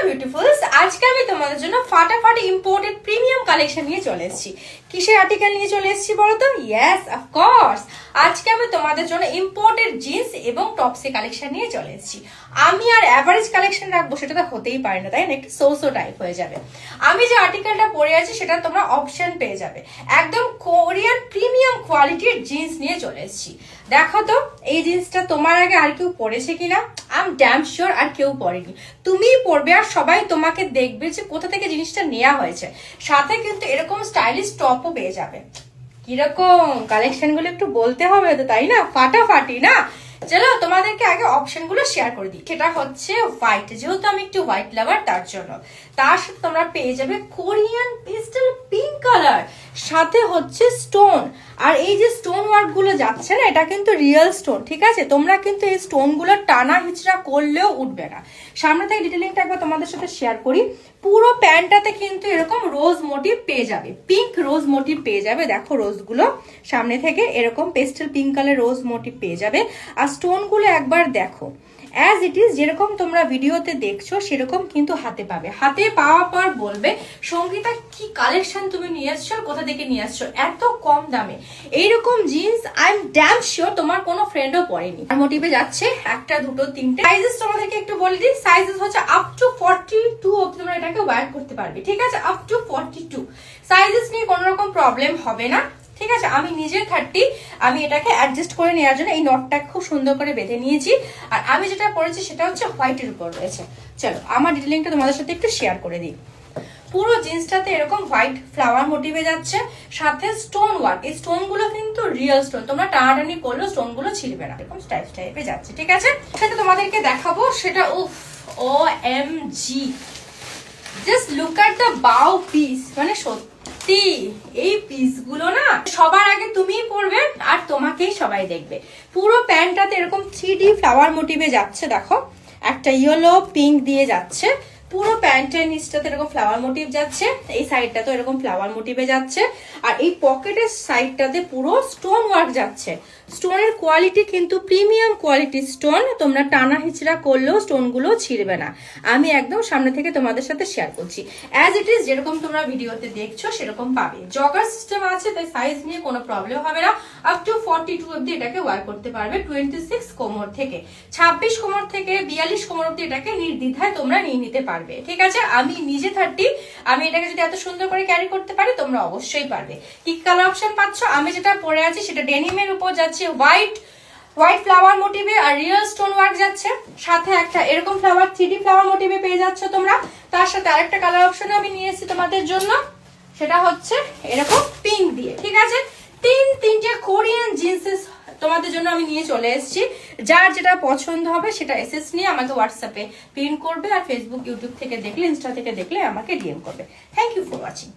বিউটিফুলস, আজকে আমি তোমাদের জন্য ফাটাফাটি ইম্পোর্টেড প্রিমিয়াম কালেকশন নিয়ে চলে এসেছি। কিসের আর্টিকেল নিয়ে চলে এসেছি বলো তো? ইয়েস, অফকোর্স, আজকে আমি তোমাদের জন্য ইম্পোর্টেড জিন্স এবং টপসে কালেকশন নিয়ে চলে এসেছি। আমি আর অ্যাভারেজ কালেকশন রাখবো সেটা তো হতেই পারে না, তাই না? একটু সো টাইপ হয়ে যাবে। আমি যে আর্টিকেলটা পরে আছি সেটা তোমরা অপশন পেয়ে যাবে। একদম কোরিয়ান প্রিমিয়াম কোয়ালিটির জিন্স নিয়ে চলে এসেছি। দেখো তো এই জিন্সটা তোমার আগে আর কেউ পরেছে কিনা? আই এম ড্যাম শিওর আর কেউ পরেনি। তুমিই পরবে আর সবাই তোমাকে দেখবে যে কোথা থেকে জিনিসটা নেওয়া হয়েছে। সাথে কিন্তু এরকম স্টাইলিশ টপও পেয়ে যাবে। কিরকম কালেকশন গুলো একটু বলতে হবে তো, তাই না? ফাটাফাটি না? চলো তোমাদেরকে আগে অপশন গুলো শেয়ার করে দিই। সেটা হচ্ছে হোয়াইট, যেহেতু আমি একটু হোয়াইট লাভার তার জন্য। তার সাথে তোমরা পেয়ে যাবে কোরিয়ান পেস্টেল পিঙ্ক কালার, সাথে হচ্ছে স্টোন। আর এই যে স্টোন ওয়ার্ক গুলো যাচ্ছে না, এটা কিন্তু রিয়েল স্টোন, ঠিক আছে? তোমরা কিন্তু এই স্টোন গুলো টানা হিচড়া করলেও উঠবে না। সামনে থেকে ডিটেলিংটা একবার তোমাদের সাথে শেয়ার করি। পুরো প্যান্টটাতে কিন্তু এরকম রোজ মোটিভ পেয়ে যাবে, পিঙ্ক রোজ মোটিভ পেয়ে যাবে। দেখো রোজ গুলো সামনে থেকে এরকম pastel pink colour rose motif পেয়ে যাবে। আর স্টোন গুলো একবার দেখো, অ্যাজ ইট ইজ যেরকম তোমরা ভিডিওতে দেখছো সেরকম কিন্তু হাতে পাবে। হাতে পাওয়া পর বলবে সঙ্গীতা কি কালেকশন তুমি নিয়ে আসছো, কোথা থেকে নিয়ে আসছো এত কম দামে। এইরকম jeans I am damn sure তোমার কোনো ফ্রেন্ডও পরেনি। আর মোটিভে যাচ্ছে একটা, দুটো, তিনটে। সাইজেস তোমাদেরকে একটু বলে দিই, সাইজেস হচ্ছে আপ টু 42 অবধি তোমরা এটাকে ওয়্যার করতে পারবে, ঠিক আছে? আপ টু 42 সাইজেস নিয়ে কোনো রকম প্রবলেম হবে না, ঠিক আছে? আমি নিজে 30, আমি এটাকে অ্যাডজাস্ট করে নেওয়ার জন্য এই নটটা খুব সুন্দর করে বেঁধে নিয়েছি। আর আমি যেটা পরেছি সেটা হচ্ছে হোয়াইটের উপর রয়েছে। চলো আমার ডিটেলিংটা তোমাদের সাথে একটু শেয়ার করে দিই। পুরো জিন্সটাতে এরকম হোয়াইট ফ্লাওয়ার মোটিভে যাচ্ছে, সাথে স্টোন ওয়ার্ক। এই স্টোন গুলো কিন্তু রিয়েল স্টোন, তোমরা টানাটানি করলেও স্টোন গুলো ছিলবে না। এরকম স্টাইপ টাইপে যাচ্ছে, ঠিক আছে? সেটা তোমাদেরকে দেখাবো। সেটা OMG, just look at the বাউ পিস। মানে সত্যি এই পিস গুলো না সবার আগে তুমিই পরবে আর তোমাকেই সবাই দেখবে। পুরো প্যান্টটাতে এরকম 3D ফ্লাওয়ার মোটিভে যাচ্ছে। দেখো একটা ইয়েলো পিঙ্ক দিয়ে যাচ্ছে। পুরো প্যান্টের নিচটাতে এরকম ফ্লাওয়ার মোটিভ যাচ্ছে, এই সাইডটা তো এরকম ফ্লাওয়ার মোটিভে যাচ্ছে। আর এই পকেটের সাইডটাতে পুরো স্টোন ওয়ার্ক যাচ্ছে। স্টোনের কোয়ালিটি কিন্তু প্রিমিয়াম কোয়ালিটি স্টোন, তোমরা টানা হিচড়া করলেও স্টোন গুলো ছিঁড়বে না। আমি একদম সামনে থেকে তোমাদের সাথে শেয়ার করছি। অ্যাজ ইট ইজ যেরকম তোমরা ভিডিওতে দেখছো সেরকম পাবে। জগার সিস্টেম আছে, তাই সাইজ নিয়ে কোনো প্রবলেম হবে না। আপ টু 42 অব্দি এটাকে ওয়্যার করতে পারবে। 26 কোমর থেকে 26 কোমর থেকে 42 কোমর অব্দি এটাকে নির্দ্বিধায় তোমরা নিয়ে নিতে পারবে, ঠিক আছে? আমি নিজে 30, আমি এটাকে যদি এত সুন্দর করে ক্যারি করতে পারি তোমরা অবশ্যই পারবে। কি কালার অপশন পাচ্ছ? আমি যেটা পরে আছি সেটা ডেনিমের উপর যাচ্ছে, হোয়াইট ফ্লাওয়ার মোটিভে আর রিয়েল স্টোন ওয়ার্ক যাচ্ছে। সাথে একটা এরকম ফ্লাওয়ার 3D ফ্লাওয়ার মোটিভে পেয়ে যাচ্ছ তোমরা। তার সাথে আরেকটা কালার অপশন আমি নিয়ে এসেছি তোমাদের জন্য, সেটা হচ্ছে এরকম পিঙ্ক দিয়ে, ঠিক আছে? তিনটে কোরিয়ান জিন্সেস তোমাদের জন্য আমি নিয়ে চলে এসেছি। যার যেটা পছন্দ হবে সেটা এসএস নিয়ে আমাকে হোয়াটসঅ্যাপে পিন করবে, আর ফেসবুক, ইউটিউব থেকে দেখলে, ইনস্টা থেকে দেখলে আমাকে ডিএম করবে। Thank you for watching.